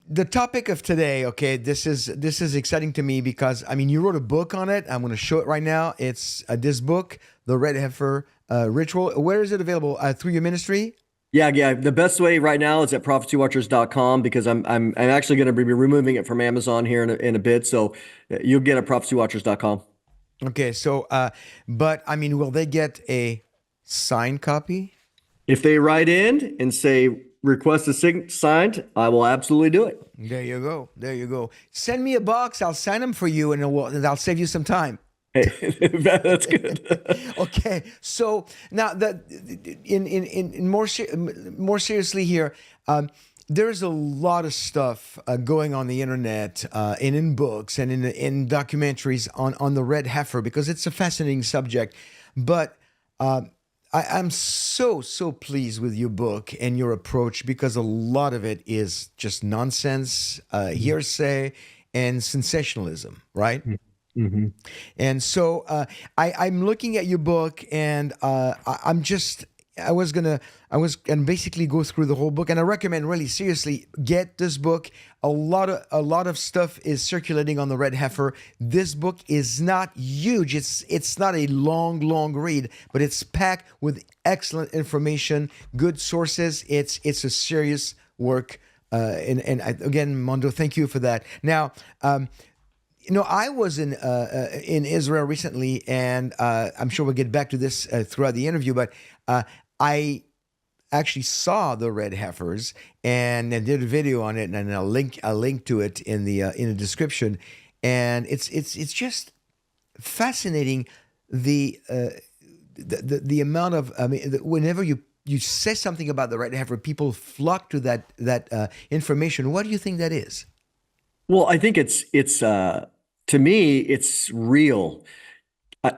the topic of today, okay, this is exciting to me because I mean you wrote a book on it. I'm going to show it right now. It's this book, The Red Heifer Ritual. Where is it available? Through your ministry? Yeah. The best way right now is at prophecywatchers.com because I'm actually going to be removing it from Amazon here in a bit. So you'll get it at prophecywatchers.com. Okay, so but I mean, will they get a signed copy? If they write in and say request a signed, I will absolutely do it. There you go. There you go. Send me a box. I'll sign them for you, and I'll save you some time. Hey, that's good. Okay, so now that in more seriously here, there's a lot of stuff going on the internet and in books and in documentaries on the red heifer because it's a fascinating subject. But I'm so pleased with your book and your approach because a lot of it is just nonsense, hearsay, and sensationalism, right? Mm-hmm. And so I'm looking at your book, and I was gonna basically go through the whole book, and I recommend really seriously get this book. A lot of stuff is circulating on the red heifer. This book is not huge. It's not a long read, but it's packed with excellent information, good sources. It's a serious work. Again, Mondo, thank you for that. Now. I was in Israel recently, and I'm sure we'll get back to this throughout the interview. But I actually saw the red heifers, and I did a video on it, and I'll link to it in the description. And it's just fascinating the amount of whenever you say something about the red heifer, people flock to that information. What do you think that is? Well, I think it's to me, it's real.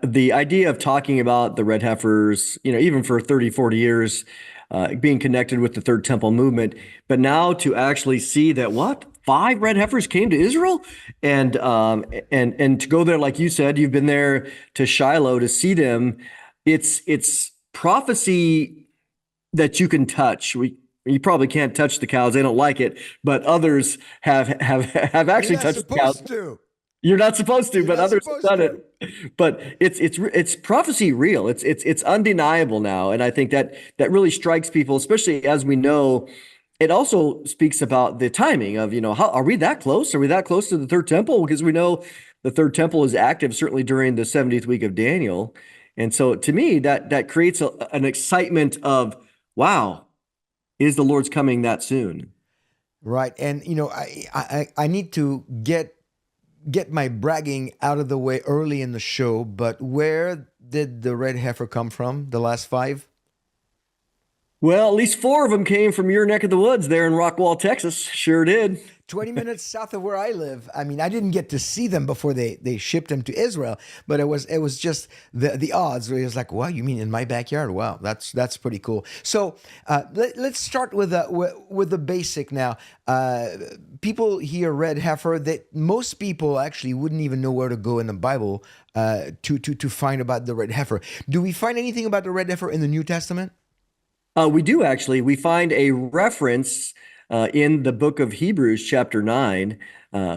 The idea of talking about the red heifers, even for 30, 40 years, being connected with the Third Temple movement, but now to actually see that five red heifers came to Israel, and to go there, like you said, you've been there to Shiloh to see them. It's prophecy that you can touch. You probably can't touch the cows; they don't like it. But others have actually touched the cows. You're not supposed to, but others have done it. But it's prophecy real. It's undeniable now, and I think that really strikes people, especially as we know. It also speaks about the timing of how are we that close? Are we that close to the Third Temple? Because we know the Third Temple is active certainly during the 70th week of Daniel, and so to me that creates an excitement of wow, is the Lord's coming that soon? Right, and I need to get my bragging out of the way early in the show, but where did the red heifer come from, the last five? Well, at least four of them came from your neck of the woods there in Rockwall, Texas. Sure did. 20 minutes south of where I live. I mean, I didn't get to see them before they shipped them to Israel, but it was just the odds. Where it was like, wow, you mean in my backyard? Wow, that's pretty cool. So let's start with the basic now. People hear red heifer. That most people actually wouldn't even know where to go in the Bible to find about the red heifer. Do we find anything about the red heifer in the New Testament? We do actually. We find a reference in the book of Hebrews, chapter 9,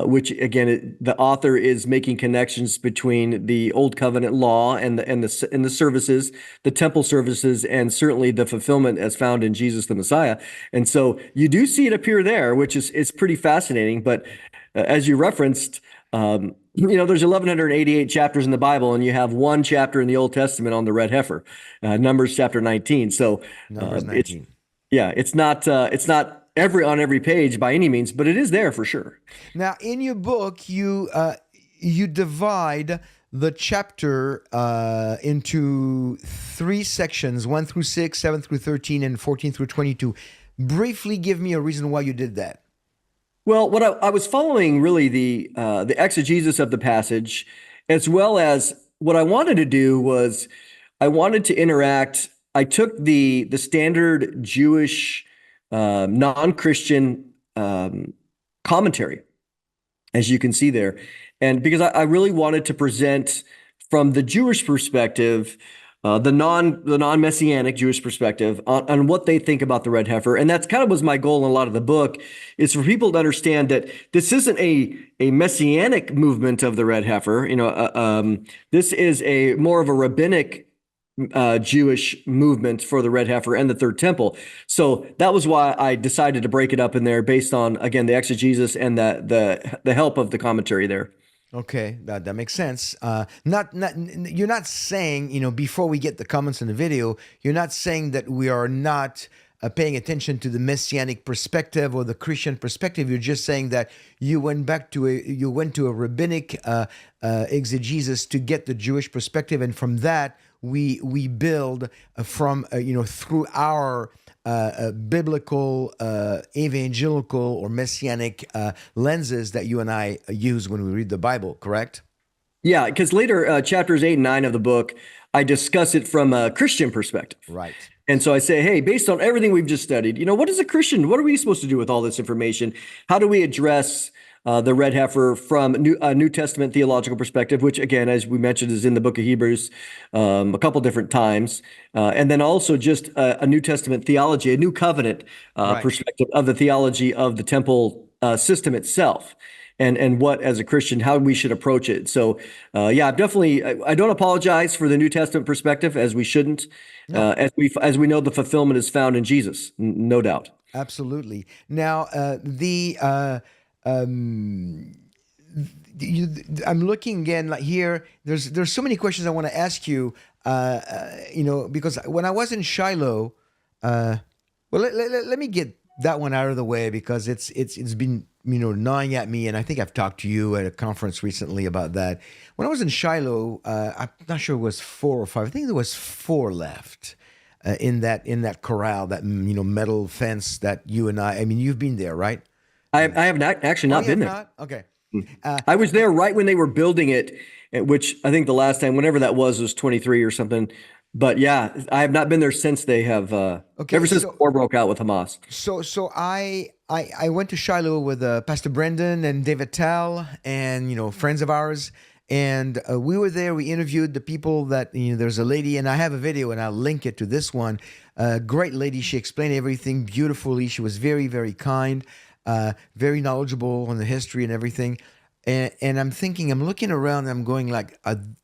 which again, the author is making connections between the Old Covenant law and the services, the temple services, and certainly the fulfillment as found in Jesus the Messiah. And so you do see it appear there, which is pretty fascinating. But as you referenced, there's 1,188 chapters in the Bible, and you have one chapter in the Old Testament on the red heifer, Numbers chapter 19. So Numbers 19. It's not on every page by any means, but it is there for sure. Now, in your book, you divide the chapter into three sections: 1 through 6, 7 through 13, and 14 through 22. Briefly, give me a reason why you did that. Well, what I was following really the exegesis of the passage, as well as what I wanted to do was I wanted to interact. I took the standard Jewish non-Christian commentary, as you can see there, and because I really wanted to present from the Jewish perspective the non-messianic Jewish perspective on what they think about the red heifer, and that's kind of was my goal in a lot of the book, is for people to understand that this isn't a messianic movement of the red heifer. This is a more of a rabbinic Jewish movement for the red heifer and the third temple. So that was why I decided to break it up in there, based on, again, the exegesis and the help of the commentary there. Okay, that makes sense. You're not saying, before we get the comments in the video, you're not saying that we are not paying attention to the messianic perspective or the Christian perspective. You're just saying that you went to a rabbinic exegesis to get the Jewish perspective, and from that we build from through our biblical, evangelical, or messianic lenses that you and I use when we read the Bible, correct? Yeah, because later, chapters 8 and 9 of the book, I discuss it from a Christian perspective. Right. And so I say, hey, based on everything we've just studied, what is a Christian? What are we supposed to do with all this information? How do we address the red heifer from a New Testament theological perspective, which, again, as we mentioned, is in the book of Hebrews a couple different times. And then also just a New Testament theology, a new covenant perspective of the theology of the temple system itself. And what, as a Christian, how we should approach it. So, yeah, I don't apologize for the New Testament perspective, as we shouldn't, No. as we know the fulfillment is found in Jesus, no doubt. Absolutely. Now, I'm looking again, like here. There's so many questions I want to ask you. Because when I was in Shiloh, let me get that one out of the way, because it's been gnawing at me, and I think I've talked to you at a conference recently about that. When I was in Shiloh, I'm not sure it was 4 or 5. I think there was 4 left in that corral, that metal fence that you and I mean, you've been there, right? I have actually not been there. Not? Okay. I was there right when they were building it, which I think the last time, whenever that was 23 or something. But yeah, I have not been there since they have, ever since the war broke out with Hamas. So I went to Shiloh with Pastor Brendan and David Tell, and friends of ours, and we were there. We interviewed the people that there's a lady, and I have a video, and I'll link it to this one. Great lady. She explained everything beautifully. She was very, very kind, very knowledgeable on the history and everything. And I'm thinking, I'm looking around, and I'm going like,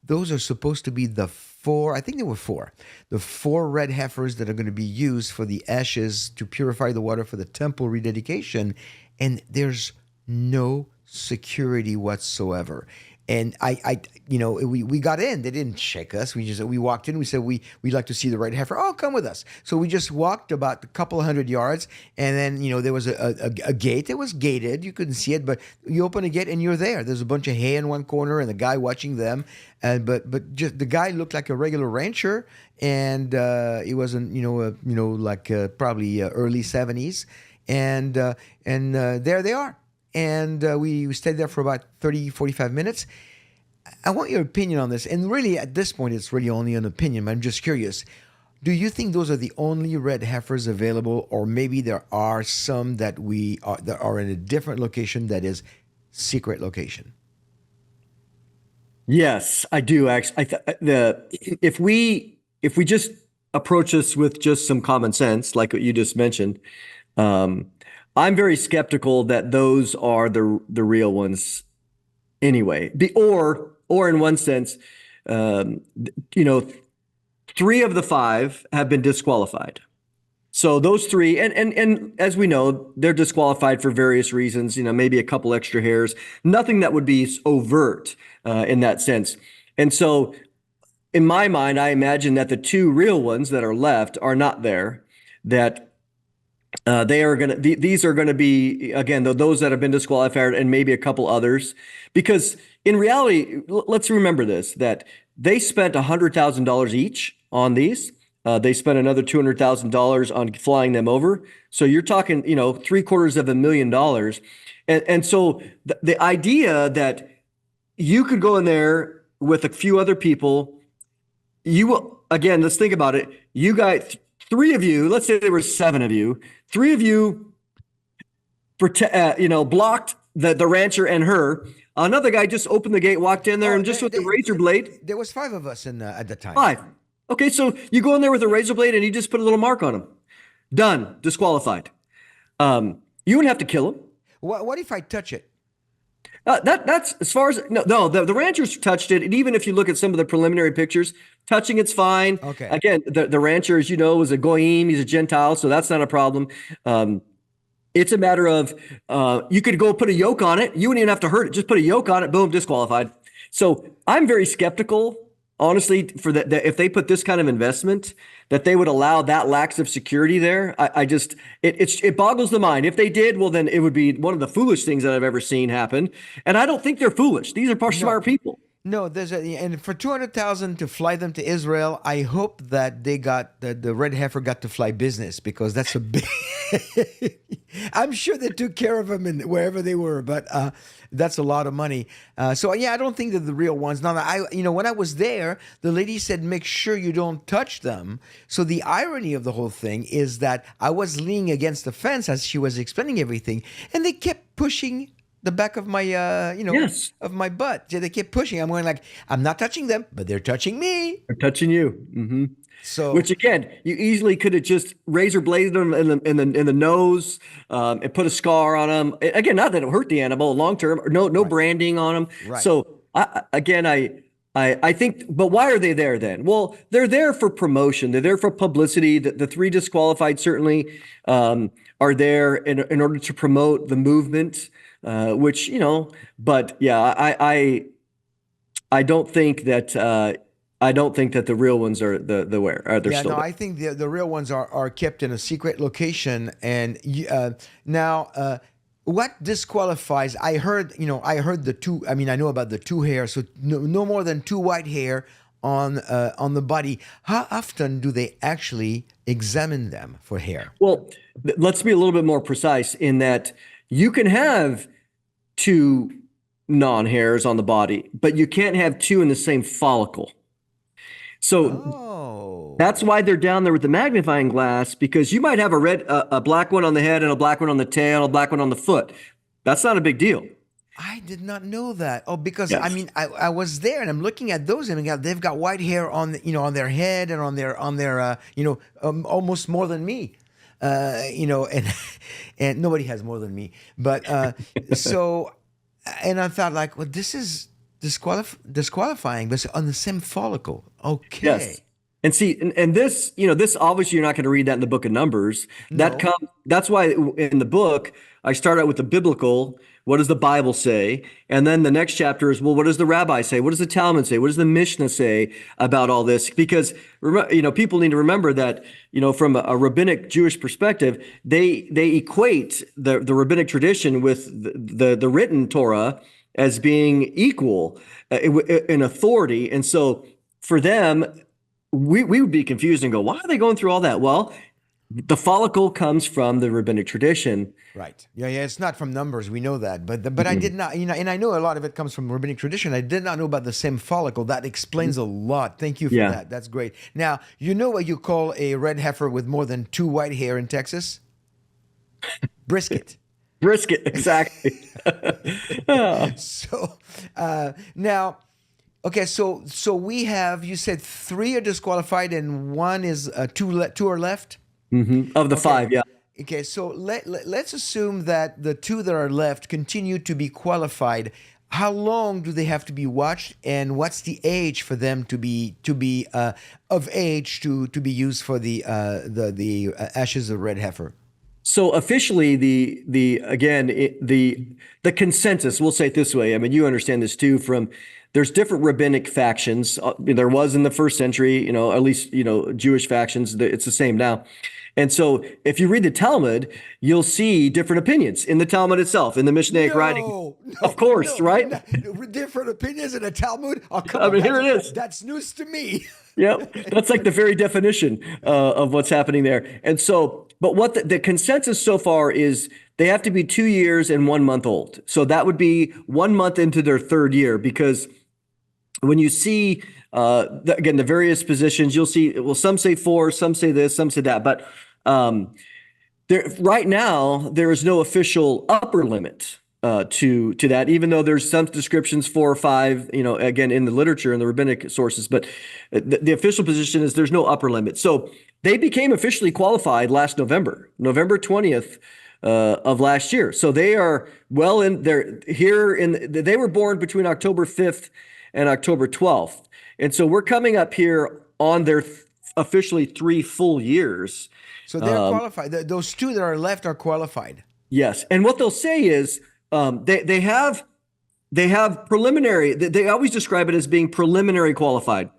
those are supposed to be the 4, I think there were 4, the 4 red heifers that are going to be used for the ashes to purify the water for the temple rededication. And there's no security whatsoever. And we got in. They didn't check us. We walked in. We said, we'd like to see the red heifer. Oh, come with us. So we just walked about a couple of 100 yards, and then there was a gate. It was gated. You couldn't see it, but you open a gate and you're there. There's a bunch of hay in one corner and a guy watching them. But just the guy looked like a regular rancher, and he wasn't probably early 70s, and there they are. And we stayed there for about 30, 45 minutes. I want your opinion on this. And really, at this point, it's really only an opinion, but I'm just curious. Do you think those are the only red heifers available, or maybe there are some that are in a different location that is secret location? Yes, I do actually. If we just approach this with just some common sense, like what you just mentioned, I'm very skeptical that those are the real ones anyway. Or in one sense, 3 of the 5 have been disqualified. So those 3, and as we know, they're disqualified for various reasons, maybe a couple extra hairs, nothing that would be overt in that sense. And so in my mind, I imagine that the 2 real ones that are left are not there, that these are going to be, again, those that have been disqualified, and maybe a couple others, because in reality, let's remember this, that they spent $100,000 each on these. They spent another $200,000 on flying them over. So you're talking, $750,000. And so the idea that you could go in there with a few other people, again, let's think about it. You got 3 of you, let's say there were 7 of you, 3 of you, blocked the rancher and her. Another guy just opened the gate, walked in there, and just with the razor blade. There was 5 of us at the time. 5. Okay, so you go in there with a razor blade and you just put a little mark on them. Done, disqualified. You wouldn't have to kill them. What if I touch it? That's as far as no, the ranchers touched it, and even if you look at some of the preliminary pictures, touching it's fine. Okay. Again, the rancher, as you know, is a goyim, he's a Gentile, so that's not a problem. It's a matter of you could go put a yoke on it. You wouldn't even have to hurt it. Just put a yoke on it, boom, disqualified. So I'm very skeptical, honestly, for that if they put this kind of investment, that they would allow that lack of security there. I just it boggles the mind. If they did, well, then it would be one of the foolish things that I've ever seen happen. And I don't think they're foolish. These are smart people. No, and for 200,000 to fly them to Israel, I hope that they got the red heifer got to fly business, because that's a big. I'm sure they took care of them wherever they were, but that's a lot of money. So yeah, I don't think they're the real ones. Now, when I was there, the lady said, make sure you don't touch them. So the irony of the whole thing is that I was leaning against the fence as she was explaining everything, and they kept pushing the back of my, Yes. of my butt. They kept pushing. I'm going like, I'm not touching them, but they're touching me. They're touching you. Mm-hmm. So, which again, you easily could have just razor bladed them in the nose, and put a scar on them. Again, not that it hurt the animal long term. No branding on them. Right. So I think, but why are they there then? Well, they're there for promotion. They're there for publicity. The three disqualified certainly are there in order to promote the movement. Which, but yeah, I don't think that the real ones are the where are they're yeah, still no, there. I think the real ones are kept in a secret location. And now, what disqualifies? I heard the two. I mean, I know about the two hair. So no more than two white hair on the body. How often do they actually examine them for hair? Well, let's be a little bit more precise in that you can have two non-hairs on the body, but you can't have two in the same follicle. So that's why they're down there with the magnifying glass, because you might have a black one on the head and a black one on the tail, and a black one on the foot. That's not a big deal. I did not know that. Oh, because Yes. I mean, I was there and I'm looking at those, and they've got white hair on on their head and on their almost more than me. And nobody has more than me. But so, and I thought like, well, this is disqualifying, but it's on the same follicle. Okay. Yes. And see, and this, this obviously you're not going to read that in the book of Numbers. No. That's why in the book, I start out with the biblical. What does the Bible say? And then the next chapter is, well, what does the rabbi say? What does the Talmud say? What does the Mishnah say about all this? Because, people need to remember that, from a rabbinic Jewish perspective, they equate the rabbinic tradition with the written Torah as being equal in authority. And so for them, we would be confused and go, why are they going through all that? Well, the follicle comes from the rabbinic tradition. Right. Yeah. It's not from Numbers. We know that, but I did not. And I know a lot of it comes from rabbinic tradition. I did not know about the same follicle. That explains a lot. Thank you for that. That's great. Now, you know what you call a red heifer with more than two white hair in Texas? Brisket. Brisket, exactly. So now, okay. So we have. You said three are disqualified and one is two are left. Mm-hmm. Of the five, yeah. Okay, so let's assume that the two that are left continue to be qualified. How long do they have to be watched, and what's the age for them to be of age to be used for the ashes of red heifer? So officially, the consensus, we'll say it this way. I mean, you understand this too. There's different rabbinic factions. There was in the first century, at least Jewish factions. It's the same now. And so if you read the Talmud, you'll see different opinions in the Talmud itself, in the Mishnaic writing. Of course, right? Different opinions in the Talmud? Oh, come I on, mean, here it is. That's news to me. Yep. That's like the very definition of what's happening there. And so, but what the consensus so far is they have to be 2 years and 1 month old. So that would be 1 month into their third year, because when you see, again, the various positions, you'll see, well, some say 4, some say this, some say that. But right now, there is no official upper limit. to that, even though there's some descriptions 4 or 5, again in the literature and the rabbinic sources, but the official position is there's no upper limit. So they became officially qualified last November 20th of last year. So they are well in there here they were born between October 5th and October 12th. And so we're coming up here on their officially 3 full years. So they're qualified. Those 2 that are left are qualified. Yes. And what they'll say is they have preliminary, they always describe it as being preliminary qualified,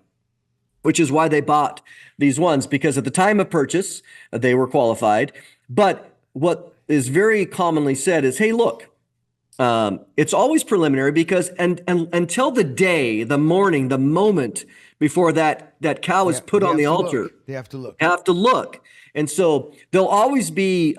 which is why they bought these ones, because at the time of purchase, they were qualified. But what is very commonly said is, hey, look, it's always preliminary because until the morning, the moment before that cow is put on the altar, they have to look. And so there'll always be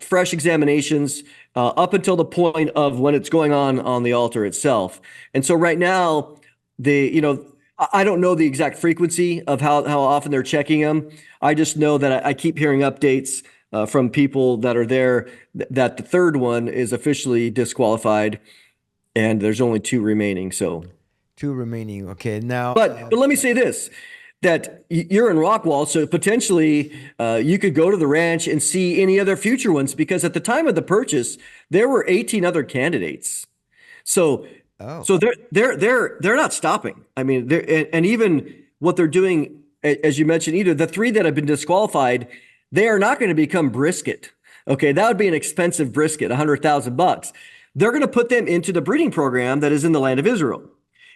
fresh examinations up until the point of when it's going on the altar itself. And so right now, I don't know the exact frequency of how often they're checking them. I just know that I keep hearing updates from people that are there that the third one is officially disqualified, and there's only 2 remaining. So 2 remaining. Okay, now. But let me say this. That you're in Rockwall, so potentially you could go to the ranch and see any other future ones, because at the time of the purchase, there were 18 other candidates. So they're not stopping. I mean, and even what they're doing, as you mentioned, either the 3 that have been disqualified, they are not going to become brisket. Okay, that would be an expensive brisket, $100,000. They're going to put them into the breeding program that is in the land of Israel.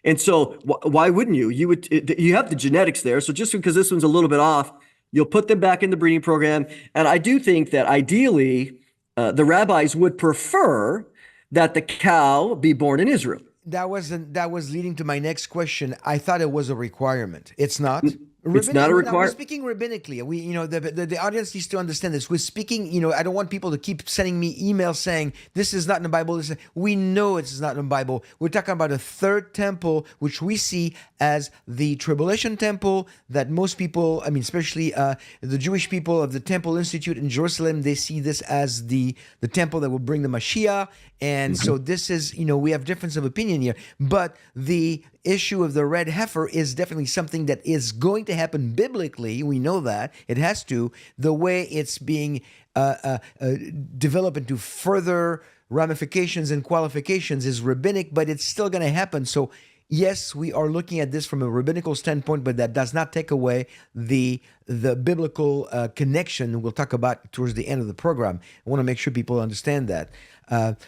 And so why wouldn't you? You have the genetics there. So just because this one's a little bit off, you'll put them back in the breeding program. And I do think that ideally the rabbis would prefer that the cow be born in Israel. That was leading to my next question. I thought it was a requirement. It's not. It's not a requirement. We're speaking rabbinically. The audience needs to understand this. We're speaking, I don't want people to keep sending me emails saying this is not in the Bible. We know it's not in the Bible. We're talking about a third temple, which we see as the tribulation temple that most people, especially the Jewish people of the Temple Institute in Jerusalem, they see this as the temple that will bring the Mashiach. And so this is, we have difference of opinion here. But the issue of the red heifer is definitely something that is going to happen biblically. We know that. It has to. The way it's being developed into further ramifications and qualifications is rabbinic, but it's still going to happen. So yes, we are looking at this from a rabbinical standpoint, but that does not take away the biblical connection we'll talk about towards the end of the program. I want to make sure people understand that.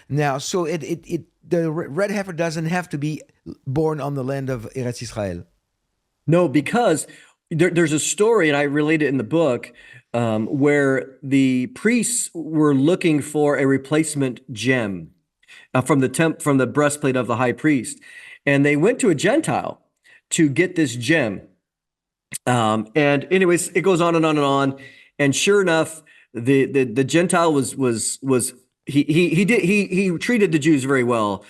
Now, so the red heifer doesn't have to be born on the land of Eretz Israel. No, because there's a story, and I relate it in the book, where the priests were looking for a replacement gem from the breastplate of the high priest. And they went to a Gentile to get this gem. And anyways, it goes on and on and on. And sure enough, the Gentile he treated the Jews very well.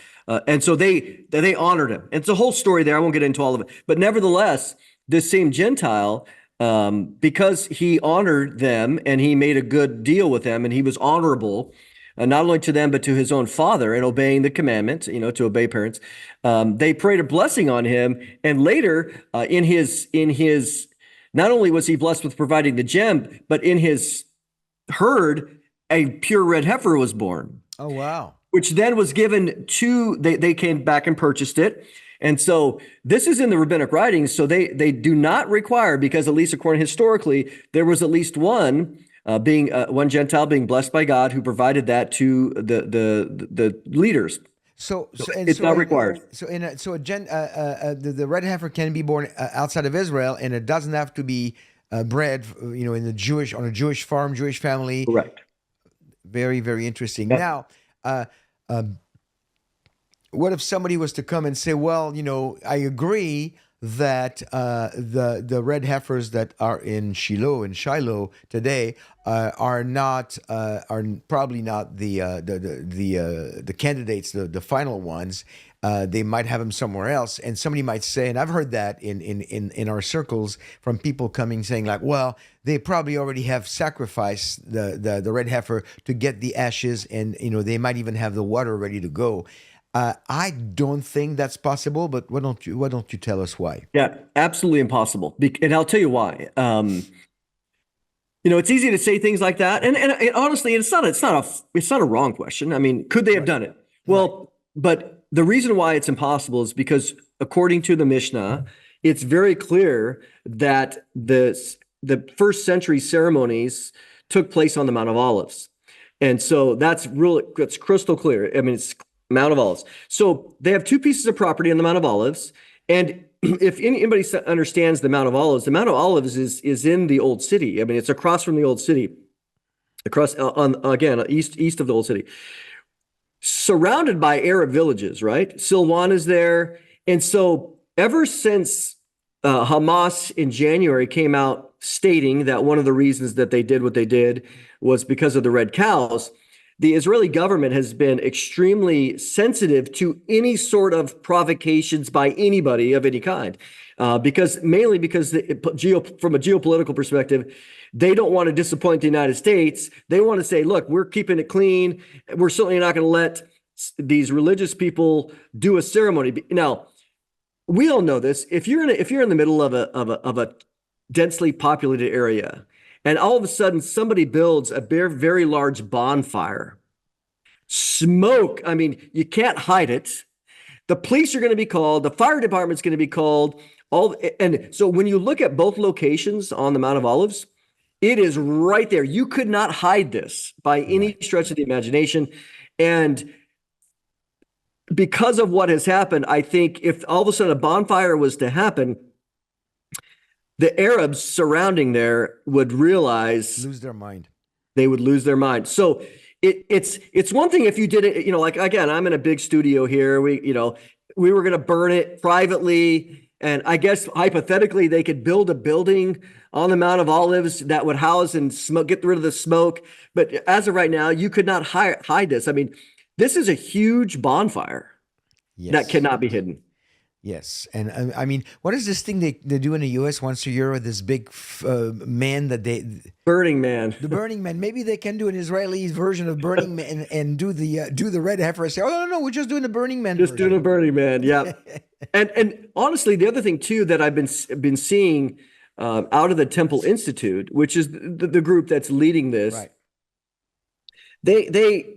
And so they honored him. And it's a whole story there. I won't get into all of it. But nevertheless, this same Gentile, because he honored them and he made a good deal with them and he was honorable, not only to them, but to his own father and obeying the commandment, to obey parents. They prayed a blessing on him. And later in his, not only was he blessed with providing the gem, but in his herd, a pure red heifer was born. Oh, wow. Which then was given to, they came back and purchased it. And so this is in the rabbinic writings. So they do not require, because at least according historically, there was at least one one Gentile being blessed by God who provided that to the leaders. So it's not required. The red heifer can be born outside of Israel, and it doesn't have to be bred, in on a Jewish farm, Jewish family. Correct. Very, very interesting. Yeah. Now, what if somebody was to come and say, well, I agree, that the red heifers that are in Shiloh today are probably not the candidates, the final ones. They might have them somewhere else, and somebody might say, and I've heard that in our circles from people coming saying like, well, they probably already have sacrificed the red heifer to get the ashes, and they might even have the water ready to go. I don't think that's possible, but why don't you tell us why? Yeah, absolutely impossible. And I'll tell you why. It's easy to say things like that, and honestly, it's not a wrong question. I mean, could they have Right. done it? Right. Well, but the reason why it's impossible is because, according to the Mishnah, it's very clear that the first century ceremonies took place on the Mount of Olives, and so that's crystal clear. I mean, it's Mount of Olives. So they have two pieces of property on the Mount of Olives, and if anybody understands the Mount of Olives is in the old city. I mean, it's across from the old city, across on again east of the old city, surrounded by Arab villages. Right, Silwan is there, and so ever since Hamas in January came out stating that one of the reasons that they did what they did was because of the red cows, the Israeli government has been extremely sensitive to any sort of provocations by anybody of any kind, mainly because from a geopolitical perspective, they don't want to disappoint the United States. They want to say, look, we're keeping it clean. We're certainly not going to let these religious people do a ceremony. Now, we all know this. If you're in the middle of a densely populated area, and all of a sudden somebody builds a very, very large bonfire, smoke, I mean, you can't hide it. The police are going to be called. The fire department's going to be called. And so when you look at both locations on the Mount of Olives, it is right there. You could not hide this by any stretch of the imagination. And because of what has happened, I think if all of a sudden a bonfire was to happen, the Arabs surrounding there would realize Lose their mind. they would lose their mind. So it's one thing if you did it, like, again, I'm in a big studio here. We were going to burn it privately. And I guess hypothetically they could build a building on the Mount of Olives that would house and get rid of the smoke. But as of right now, you could not hide this. I mean, this is a huge bonfire that cannot be hidden. Yes, and I mean, what is this thing they do in the U.S. once a year with this big man that Burning Man. the Burning Man? Maybe they can do an Israeli version of Burning Man and do the red heifer and say, oh no, we're just doing the Burning Man. Just version. doing a Burning Man, yeah. and honestly, the other thing too that I've been seeing out of the Temple Institute, which is the group that's leading this, Right. they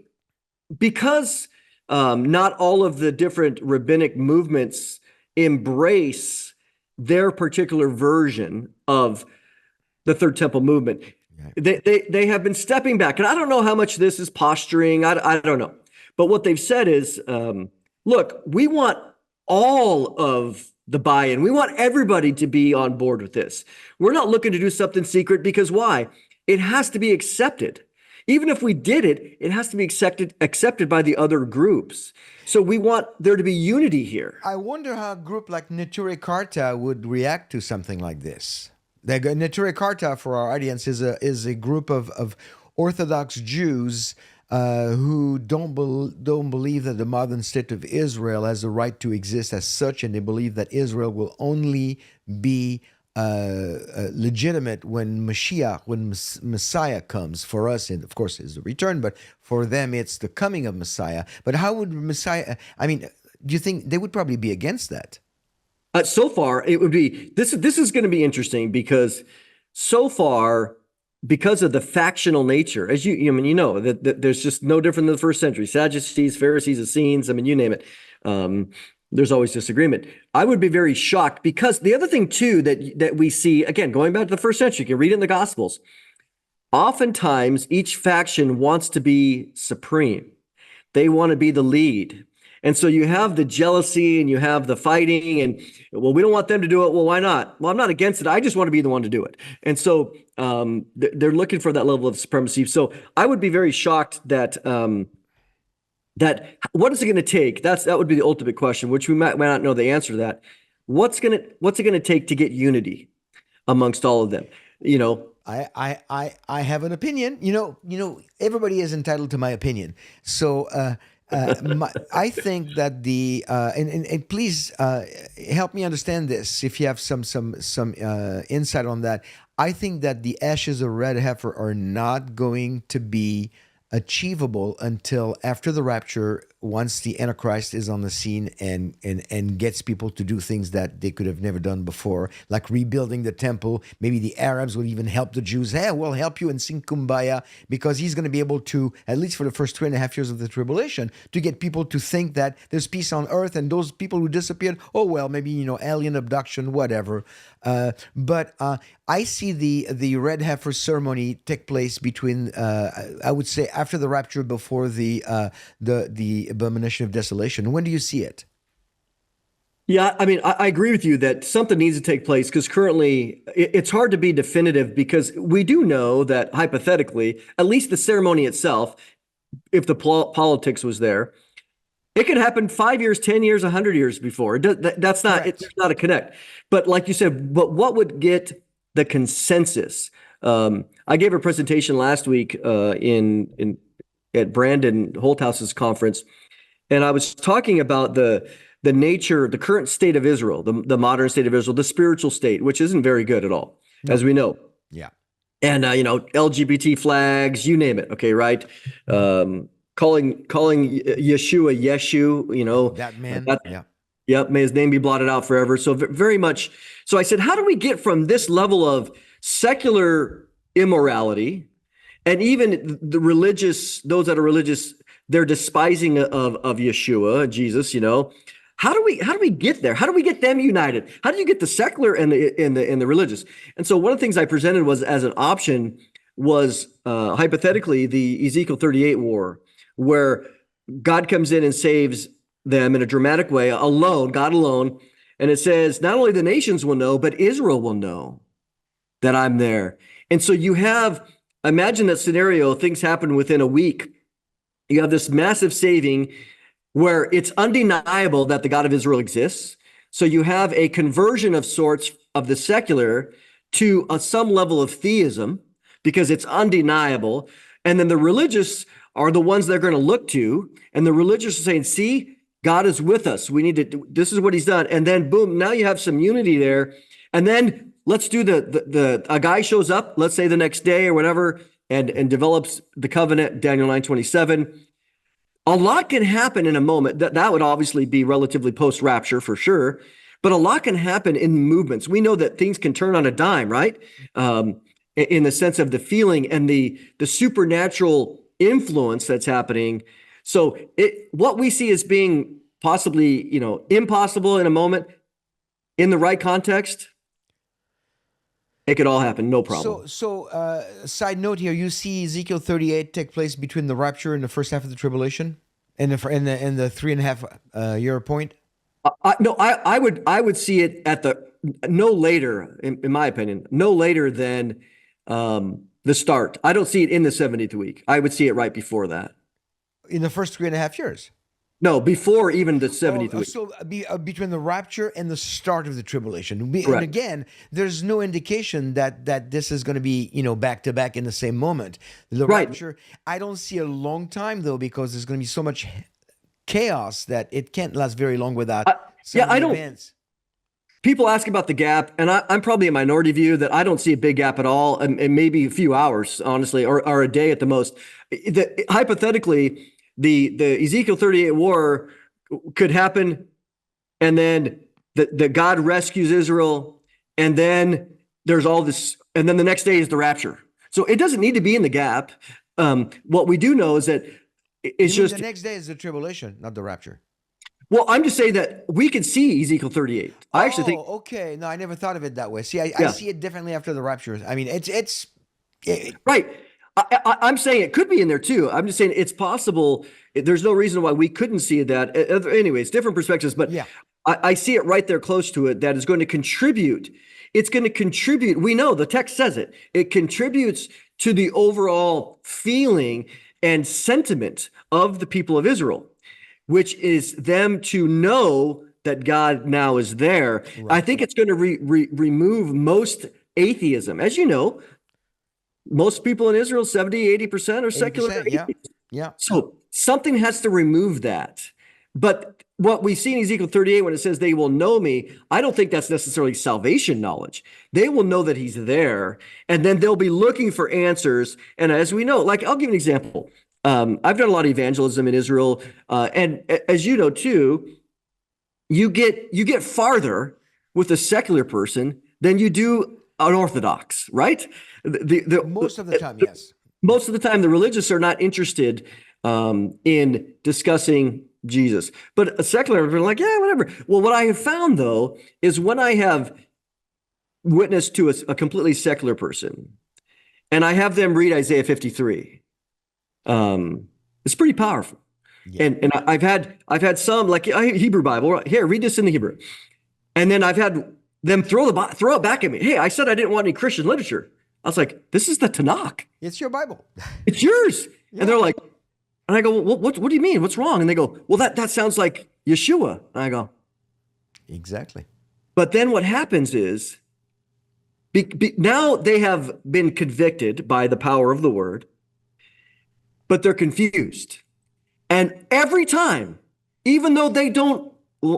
because not all of the different rabbinic movements embrace their particular version of the Third Temple movement. Right. They have been stepping back, and I don't know how much this is posturing. I don't know, but what they've said is, look, we want all of the buy-in. We want everybody to be on board with this. We're not looking to do something secret because why? It has to be accepted. Even if we did it, it has to be accepted by the other groups. So we want there to be unity here. I wonder how a group like Neture Karta would react to something like this. Neture Karta, for our audience, is a group of Orthodox Jews who don't believe that the modern state of Israel has the right to exist as such, and they believe that Israel will only be legitimate when Messiah comes. For us, and of course, is the return, but for them, it's the coming of Messiah. But how would Messiah? I mean, do you think they would probably be against that? So far, it would be this. This is going to be interesting because so far, because of the factional nature, as that there's just no different than the first century. Sadducees, Pharisees, Essenes. I mean, you name it. There's always disagreement. I would be very shocked because the other thing too that we see, again, going back to the first century, you can read it in the Gospels. Oftentimes, each faction wants to be supreme. They want to be the lead. And so you have the jealousy and you have the fighting and, well, we don't want them to do it. Well, why not? Well, I'm not against it. I just want to be the one to do it. And so they're looking for that level of supremacy. So I would be very shocked that what is it going to take? That would be the ultimate question, which we might not know the answer to that. What's it gonna take to get unity amongst all of them? You know, I have an opinion. Everybody is entitled to my opinion. So I think that and please help me understand this if you have some insight on that. I think that the ashes of red heifer are not going to be achievable until after the rapture, once the Antichrist is on the scene and gets people to do things that they could have never done before, like rebuilding the temple. Maybe the Arabs will even help the Jews. Hey, we'll help you and sing Kumbaya, because he's going to be able to, at least for the first 2.5 years of the tribulation, to get people to think that there's peace on earth, and those people who disappeared, oh well, maybe alien abduction, whatever. But I see the red heifer ceremony take place between, I would say, after the rapture, before the abomination of desolation. When do you see it? yeah, I mean, I agree with you that something needs to take place, because currently it's hard to be definitive, because we do know that hypothetically, at least the ceremony itself, if the politics was there, it could happen 5 years, 10 years, 100 years before. That's not, Correct. it's not a connect. But like you said, but what would get the consensus? I gave a presentation last week in at Brandon Holthouse's conference, and I was talking about the nature, the current state of Israel, the modern state of Israel, the spiritual state, which isn't very good at all, as No. we know. Yeah. And LGBT flags, you name it. Okay, right. Calling Yeshua Yeshu, That man. that, Yeah. yep, may his name be blotted out forever. So very much. So I said, how do we get from this level of secular immorality, and even the religious, those that are religious, they're despising of Yeshua, Jesus, how do we get there? How do we get them united? How do you get the secular and the religious? And so one of the things I presented was, as an option, was hypothetically the Ezekiel 38 war, where God comes in and saves them in a dramatic way, alone, God alone. And it says, not only the nations will know, but Israel will know that I'm there. And so imagine that scenario, things happen within a week. You have this massive saving where it's undeniable that the God of Israel exists. So you have a conversion of sorts of the secular to some level of theism, because it's undeniable. And then the religious are the ones they're going to look to. And the religious are saying, see, God is with us. We need to, this is what he's done. And then boom, now you have some unity there. And then let's do a guy shows up, let's say the next day or whatever, and develops the covenant, Daniel 9:27. A lot can happen in a moment. That would obviously be relatively post-rapture for sure, but a lot can happen in movements. We know that things can turn on a dime, right? In the sense of the feeling and the supernatural influence that's happening. So what we see as being possibly, impossible in a moment, in the right context, it could all happen, no problem. So, side note here: you see Ezekiel 38 take place between the rapture and the first half of the tribulation, and the 3.5 year point. No, I would see it at no later, in my opinion, no later than the start. I don't see it in the 70th week. I would see it right before that. In the first 3.5 years. No, before even the 70th week. So between the rapture and the start of the tribulation. And Correct. again, there's no indication that this is going to be, back to back in the same moment. The Right. rapture, I don't see a long time though, because there's going to be so much chaos that it can't last very long without some I don't. events. People ask about the gap, and I'm probably a minority view that I don't see a big gap at all, and maybe a few hours, honestly, or a day at the most. Hypothetically, the Ezekiel 38 war could happen, and then the God rescues Israel, and then there's all this, and then the next day is the rapture. So it doesn't need to be in the gap. What we do know is that it's You mean just, the next day is the tribulation, not the rapture. well, I'm just saying that we could see Ezekiel 38. I actually think, Okay. No, I never thought of it that way. See, I Yeah. see it differently after the rapture. I mean, right. I'm saying it could be in there too. I'm just saying it's possible. There's no reason why we couldn't see that. Anyways, different perspectives, but Yeah. I see it right there close to it that is going to contribute. It's going to contribute. We know the text says it. It contributes to the overall feeling and sentiment of the people of Israel, which is them to know that God now is there. Right. I think it's going to remove most atheism. As you know, most people in Israel, 70-80% are secular 80%. Yeah. atheists. Yeah. So something has to remove that. But what we see in Ezekiel 38, when it says they will know me, I don't think that's necessarily salvation knowledge. They will know that he's there, and then they'll be looking for answers. And as we know, like, I'll give you an example. I've done a lot of evangelism in Israel. And as you know, too, you get farther with a secular person than you do an Orthodox, right? Most of the time, yes. Most of the time, the religious are not interested in discussing Jesus. But a secular, they're like, yeah, whatever. Well, what I have found, though, is when I have witnessed to a completely secular person, and I have them read Isaiah 53, it's pretty powerful. Yeah. And I've had some, like Hebrew Bible, here, read this in the Hebrew. And then I've had them throw it back at me. Hey, I said I didn't want any Christian literature. I was like, this is the Tanakh. It's your Bible. It's yours. Yeah. And they're like, and I go, well, what do you mean? What's wrong? And they go, well, that sounds like Yeshua. And I go, Exactly. but then what happens is now they have been convicted by the power of the word, but they're confused. And every time, even though they don't,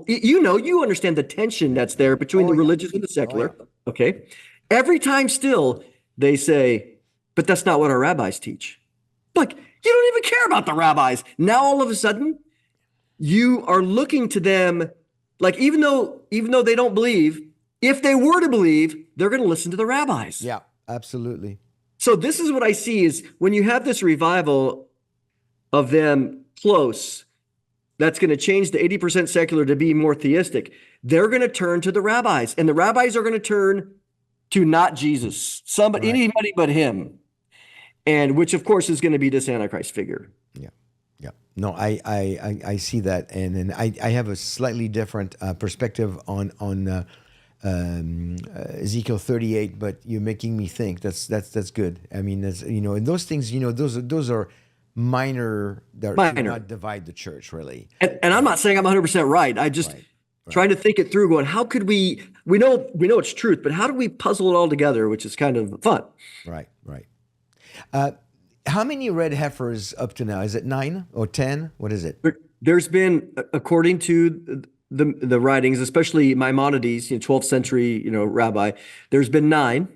you understand the tension that's there between the religious and the secular. Okay. Every time still, they say, but that's not what our rabbis teach. Like, you don't even care about the rabbis. Now, all of a sudden, you are looking to them, like, even though they don't believe, if they were to believe, they're going to listen to the rabbis. Yeah, absolutely. So this is what I see is when you have this revival of them close, that's going to change the 80% secular to be more theistic. They're going to turn to the rabbis, and the rabbis are going to turn to not Jesus, anybody but him. And which, of course, is going to be this Antichrist figure. Yeah, yeah. No, I see that, and I have a slightly different perspective on Ezekiel 38. But you're making me think. That's good. I mean, that's, and those things, those are minor. That should not divide the church, really. And I'm not saying I'm 100% right. I just trying to think it through. Going, how could we know it's truth, but how do we puzzle it all together? Which is kind of fun. Right. How many red heifers up to now? Is it 9 or 10? What is it? There's been, according to the writings, especially Maimonides, 12th century, rabbi, there's been 9.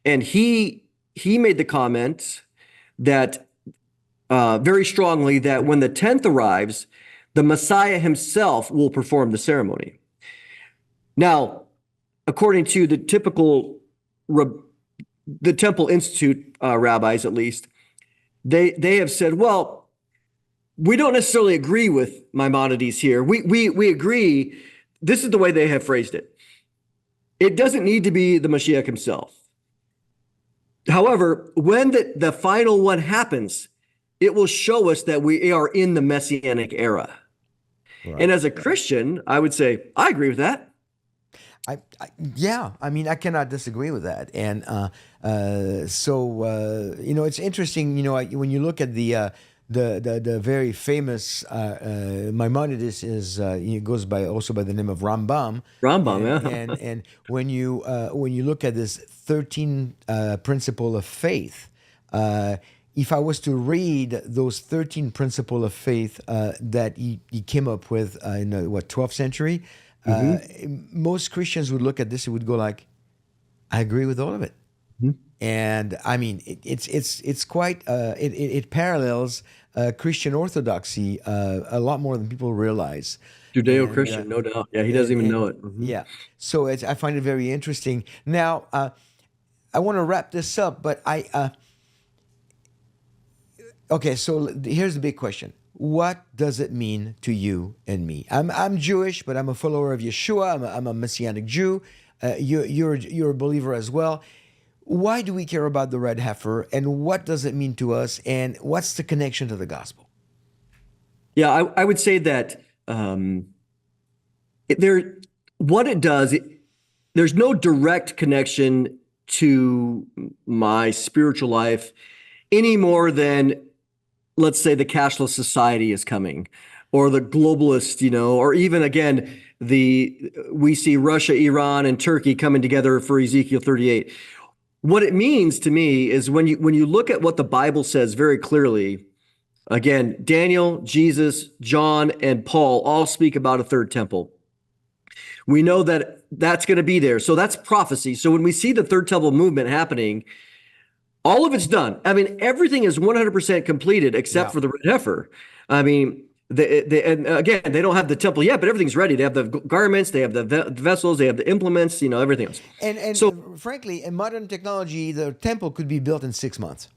And he made the comment that very strongly that when the 10th arrives, the Messiah himself will perform the ceremony. Now, according to the typical the Temple Institute rabbis, at least, they have said, well, we don't necessarily agree with Maimonides here. We agree. This is the way they have phrased it. It doesn't need to be the Mashiach himself. However, when the final one happens, it will show us that we are in the Messianic era. Right. And as a Christian, I would say, I agree with that. Yeah, I mean, I cannot disagree with that. And it's interesting, when you look at the very famous Maimonides he goes also by the name of Rambam. And when you look at this 13 principle of faith, if I was to read those 13 principle of faith that he came up with in 12th century, most Christians would look at this and would go like, I agree with all of it. Mm-hmm. And I mean, it's quite, it parallels Christian orthodoxy a lot more than people realize. Judeo-Christian, no doubt. Yeah, he doesn't even know it. Mm-hmm. Yeah. So I find it very interesting. Now, I want to wrap this up, but okay, so here's the big question. What does it mean to you and me? I'm Jewish, but I'm a follower of Yeshua. I'm a Messianic Jew. You're a believer as well. Why do we care about the red heifer, and what does it mean to us, and what's the connection to the gospel? Yeah, I would say that what it does, there's no direct connection to my spiritual life any more than, let's say, the cashless society is coming, or the globalist, or even again, we see Russia, Iran, and Turkey coming together for Ezekiel 38. What it means to me is when you look at what the Bible says very clearly, again, Daniel, Jesus, John, and Paul all speak about a third temple. We know that that's going to be there. So that's prophecy. So when we see the third temple movement happening, all of it's done. I mean, everything is 100% completed except for the red heifer. I mean, and again, they don't have the temple yet, but everything's ready. They have the garments, they have the vessels, they have the implements, everything else. And so, frankly, in modern technology, the temple could be built in 6 months.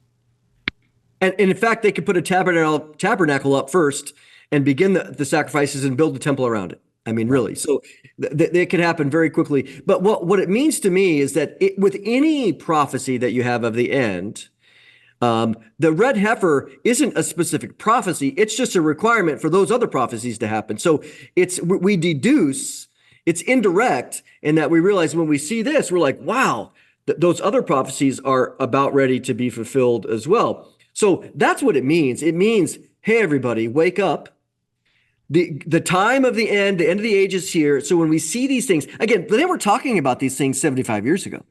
And in fact, they could put a tabernacle up first and begin the sacrifices and build the temple around it. I mean, really. So it could happen very quickly. But what it means to me is that with any prophecy that you have of the end, the red heifer isn't a specific prophecy. It's just a requirement for those other prophecies to happen. So we deduce, it's indirect in that we realize when we see this, we're like, wow, those other prophecies are about ready to be fulfilled as well. So that's what it means. It means, hey, everybody, wake up. The time of the end of the age is here. So when we see these things, again, they were talking about these things 75 years ago,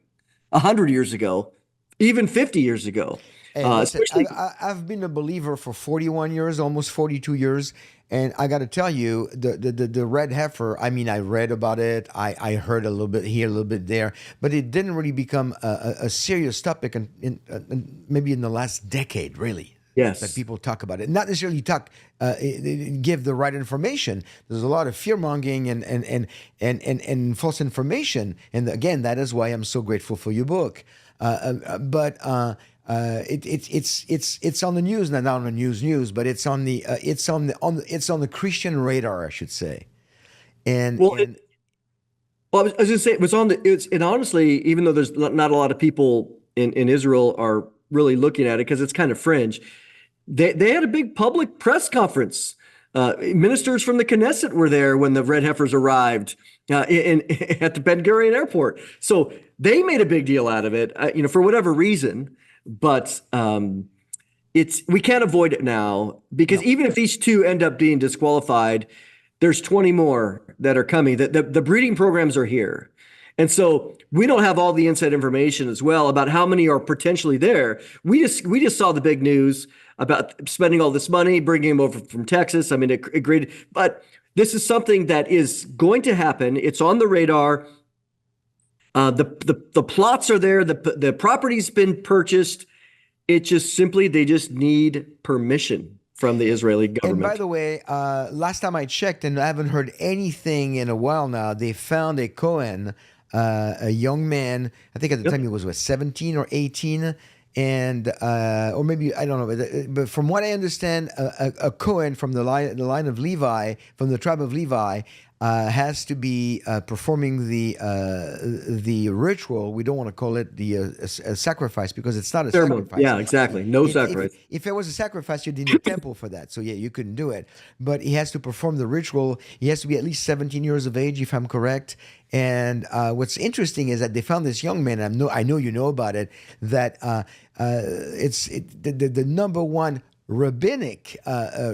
100 years ago, even 50 years ago. Hey, listen, I've been a believer for 41 years, almost 42 years. And I got to tell you, the red heifer, I mean, I read about it. I heard a little bit here, a little bit there, but it didn't really become a serious topic maybe in the last decade, really. Yes. That people talk about it. Not necessarily give the right information. There's a lot of fear-mongering and false information. And again, that is why I'm so grateful for your book. But it's on the news, not on the news, but it's on the Christian radar, I should say. I was going to say and honestly, even though there's not a lot of people in Israel are really looking at it because it's kind of fringe. They had a big public press conference. Ministers from the Knesset were there when the red heifers arrived at the Ben Gurion airport. So they made a big deal out of it, for whatever reason. But we can't avoid it now because even if these two end up being disqualified, there's 20 more that are coming. The breeding programs are here. And so we don't have all the inside information as well about how many are potentially there. We just saw the big news about spending all this money, bringing them over from Texas. I mean, but this is something that is going to happen. It's on the radar. The plots are there. The property's been purchased. They just need permission from the Israeli government. And by the way, last time I checked, and I haven't heard anything in a while now, they found a Cohen, a young man. I think at the time he was 17 or 18. And or maybe I don't know, but from what I understand, a Cohen from the line of Levi, from the tribe of Levi, has to be performing the ritual. We don't want to call it a sacrifice because it's not a sacrifice. Yeah, exactly. No sacrifice. If it was a sacrifice, you'd need a temple for that. So yeah, you couldn't do it. But he has to perform the ritual. He has to be at least 17 years of age, if I'm correct. And what's interesting is that they found this young man. I know you know about it. That the number one rabbinic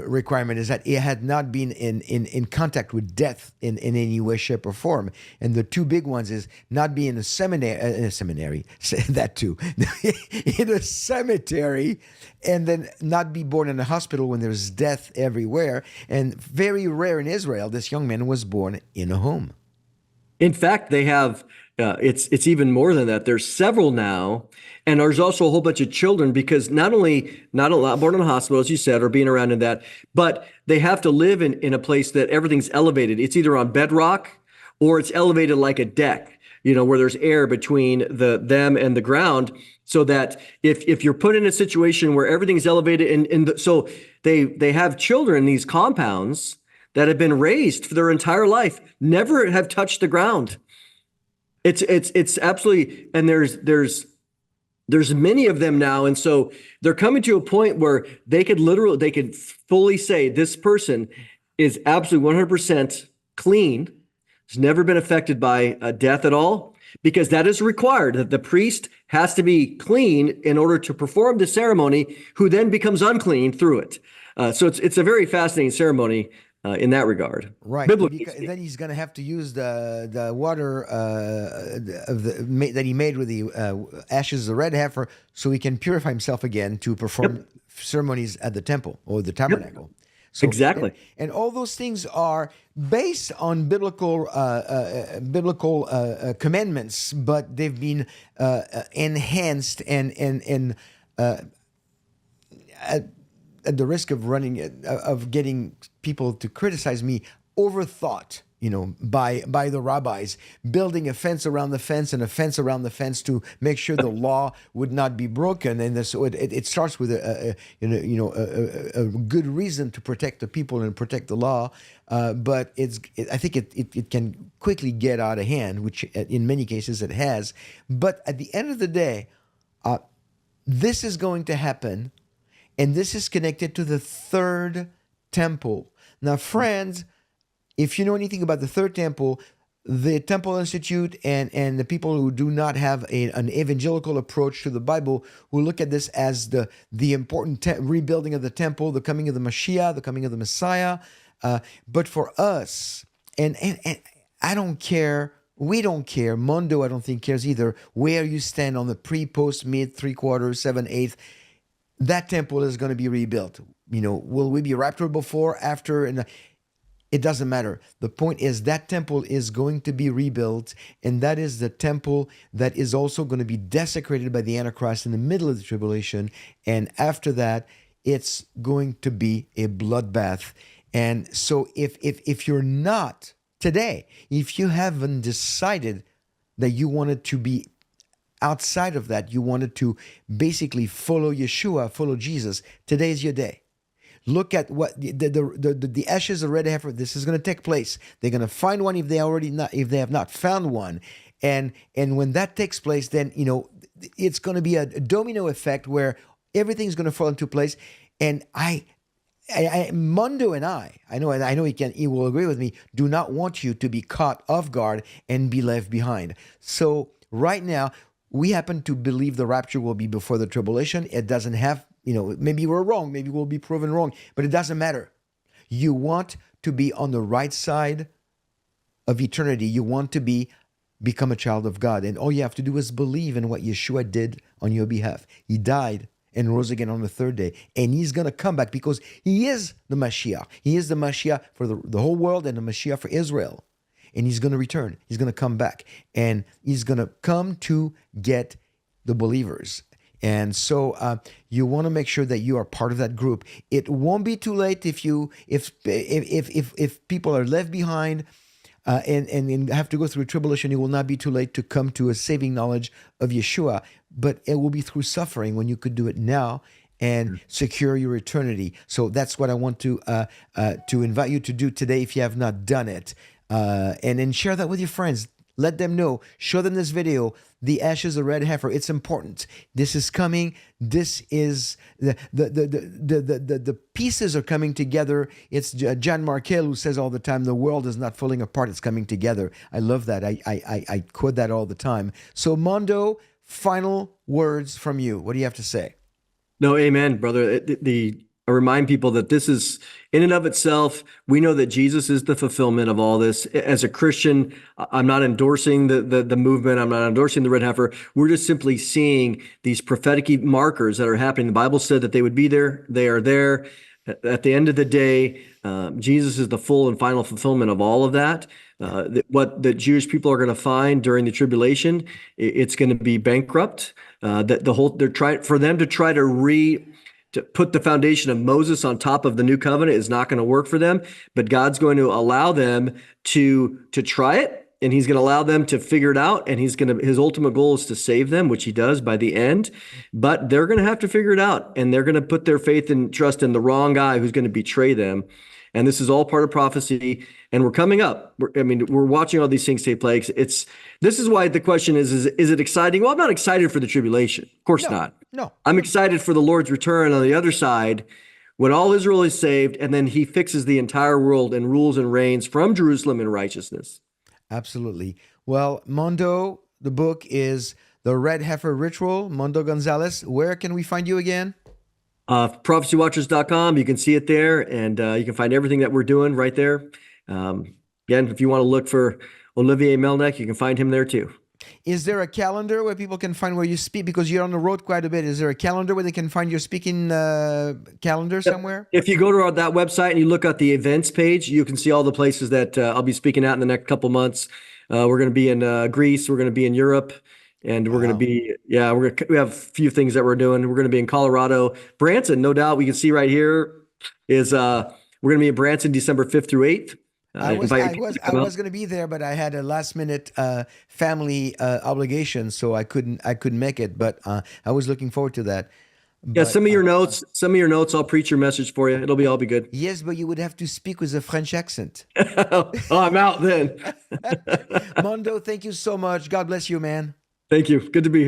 requirement is that he had not been in contact with death in any way, shape, or form. And the two big ones is not be in a seminary, that too, in a cemetery, and then not be born in a hospital when there's death everywhere. And very rare in Israel, this young man was born in a home. In fact, they have, it's even more than that. There's several now, and there's also a whole bunch of children because not a lot born in a hospital, as you said, or being around in that, but they have to live in a place that everything's elevated. It's either on bedrock or it's elevated like a deck, where there's air between them and the ground, so that if you're put in a situation where everything's elevated, so they have children in these compounds that have been raised for their entire life, never have touched the ground. It's absolutely, and there's many of them now, and so they're coming to a point where they could fully say this person is absolutely 100% clean, has never been affected by death at all, because that is required. That the priest has to be clean in order to perform the ceremony, who then becomes unclean through it. So it's a very fascinating ceremony. in that regard. Right, Biblically because speaking. then he's going to have to use the water that he made with the ashes of the red heifer, so he can purify himself again to perform Yep. ceremonies at the temple or the Yep. tabernacle. So Exactly. and all those things are based on biblical commandments, but they've been enhanced and at the risk of getting people to criticize me, overthought, by the rabbis, building a fence around the fence and a fence around the fence to make sure the law would not be broken. And so it starts with a good reason to protect the people and protect the law, but I think it can quickly get out of hand, which in many cases it has. But at the end of the day, this is going to happen. And this is connected to the third temple. Now, friends, if you know anything about the third temple, the Temple Institute and the people who do not have an evangelical approach to the Bible will look at this as the important rebuilding of the temple, the coming of the Mashiach, the coming of the Messiah. But for us, and I don't care, we don't care, Mondo I don't think cares either, where you stand on the pre, post, mid, 3/4, 7/8. That temple is going to be rebuilt. Will we be raptured before, after? And it doesn't matter. The point is that temple is going to be rebuilt, and that is the temple that is also going to be desecrated by the Antichrist in the middle of the tribulation. And after that, it's going to be a bloodbath. And so if you're not today, if you haven't decided that you wanted to be outside of that, you wanted to basically follow Yeshua, follow Jesus, today is your day. Look at what the ashes of red heifer. This is going to take place. They're going to find one if they have not found one, and when that takes place, then it's going to be a domino effect where everything's going to fall into place. And Mondo and I know he will agree with me, do not want you to be caught off guard and be left behind. So right now, we happen to believe the rapture will be before the tribulation. It doesn't have, maybe we're wrong, maybe we'll be proven wrong, but it doesn't matter. You want to be on the right side of eternity. You want to become a child of God. And all you have to do is believe in what Yeshua did on your behalf. He died and rose again on the third day. And he's going to come back because he is the Mashiach. He is the Mashiach for the whole world and the Mashiach for Israel. And he's going to return. He's going to come back. And he's going to come to get the believers. And so you want to make sure that you are part of that group. It won't be too late if people are left behind and have to go through tribulation. It will not be too late to come to a saving knowledge of Yeshua. But it will be through suffering when you could do it now and secure your eternity. So that's what I want to invite you to do today if you have not done it. And then share that with your friends. Let them know. Show them this video, The Ashes of Red Heifer. It's important. This is coming. This is the pieces are coming together. It's John Markel who says all the time, the world is not falling apart, it's coming together. I love that. I quote that all the time. So Mondo, final words from you. What do you have to say? No, amen, brother. I remind people that this is, in and of itself, we know that Jesus is the fulfillment of all this. As a Christian, I'm not endorsing the movement. I'm not endorsing the red heifer. We're just simply seeing these prophetic markers that are happening. The Bible said that they would be there. They are there. At the end of the day, Jesus is the full and final fulfillment of all of that. What the Jewish people are going to find during the tribulation, it's going to be bankrupt. They're trying for them to try to put the foundation of Moses on top of the new covenant is not going to work for them, but God's going to allow them to try it, and he's going to allow them to figure it out, and his ultimate goal is to save them, which he does by the end, but they're going to have to figure it out, and they're going to put their faith and trust in the wrong guy who's going to betray them. And this is all part of prophecy, and we're coming up. We're watching all these things take place. This is why the question is it exciting? Well, I'm not excited for the tribulation. Of course not. No. I'm excited for the Lord's return on the other side when all Israel is saved, and then he fixes the entire world and rules and reigns from Jerusalem in righteousness. Absolutely. Well, Mondo, the book is The Red Heifer Ritual, Mondo Gonzales. Where can we find you again? Prophecywatchers.com. You can see it there, and you can find everything that we're doing right there. Again, if you want to look for Olivier Melnick, you can find him there too. Is there a calendar where people can find where you speak? Because you're on the road quite a bit. Is there a calendar where they can find your speaking calendar somewhere? If you go to that website and you look at the events page, you can see all the places that I'll be speaking at in the next couple months. We're going to be in Greece. We're going to be in Europe. And we're going to be, we have a few things that we're doing. We're going to be in Colorado. Branson, no doubt. We can see right here is we're going to be in Branson December 5th through 8th. I was going to be there, but I had a last minute family obligation, so I couldn't make it. But I was looking forward to that. Yeah, some of your notes. I'll preach your message for you. It'll all be good. Yes, but you would have to speak with a French accent. Oh, I'm out then. Mondo, thank you so much. God bless you, man. Thank you. Good to be here.